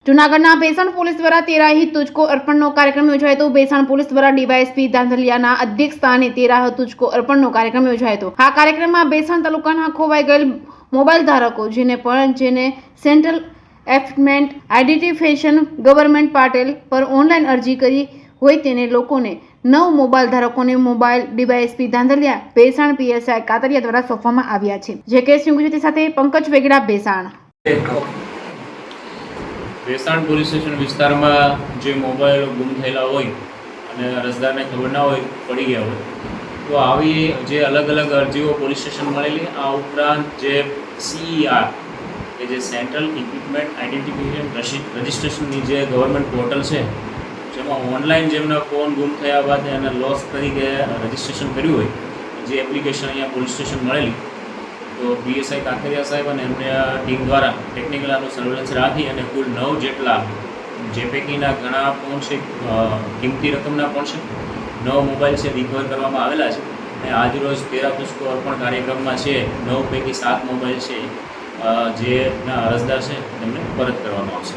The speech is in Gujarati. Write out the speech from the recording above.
જૂનાગઢના ભેસાણ પોલીસ દ્વારા તેરા હી તુજકો અર્પણનો કાર્યક્રમ યોજાયો હતો। ભેસાણ પોલીસ દ્વારા ડીવાયએસપી ધાંધલિયાના અધ્યક્ષ સ્થાને તેરા હી તુજકો અર્પણનો કાર્યક્રમ યોજાયો હતો। આ કાર્યક્રમમાં ભેસાણ તાલુકાના ખોવાઈ ગયેલ મોબાઈલ ધારકો જેને સેન્ટ્રલ એફમેન્ટ આઇડેન્ટિફિકેશન ગવર્મેન્ટ પાટેલ પર ઓનલાઈન અરજી કરી હોય તેને લોકોને 9 મોબાઈલ ધારકોને mobile DYSP Dhandhaliya Bhesan PSI Katariya દ્વારા સોંપવામાં આવ્યા છે। જે કેસની ગુજરાતી સાથે પંકજ વેગડા ભેસાણ। ભેસાણ પોલીસ સ્ટેશન વિસ્તારમાં જે મોબાઈલો ગુમ થયેલા હોય અને અરજદારને ખબર ના હોય, પડી ગયા હોય, તો આવી જે અલગ અલગ અરજીઓ પોલીસ સ્ટેશન મળેલી। આ ઉપરાંત જે CER કે જે સેન્ટ્રલ ઇક્વિપમેન્ટ આઇડેન્ટિફિકેશન રજિસ્ટ્રેશનની જે ગવર્મેન્ટ પોર્ટલ છે, જેમાં ઓનલાઈન જેમના ફોન ગુમ થયા બાદ એને લોસ તરીકે રજિસ્ટ્રેશન કર્યું હોય, જે એપ્લિકેશન અહીંયા પોલીસ સ્ટેશન મળેલી, તો પીએસઆઈ કાતરિયા સાહેબ અને એમની ટીમ દ્વારા ટેકનિકલ આનું સર્વેલન્સ રાખી અને કુલ 9 જેટલા, જે પૈકીના ઘણા ફોન છે કિંમતી રકમના પણ છે, 9 મોબાઈલ છે રિકવર કરવામાં આવેલા છે। અને આજરોજ તેરા તુજકો અર્પણ કાર્યક્રમમાં છે 9 પૈકી 7 મોબાઈલ છે જે અરજદાર છે એમને પરત કરવામાં આવશે।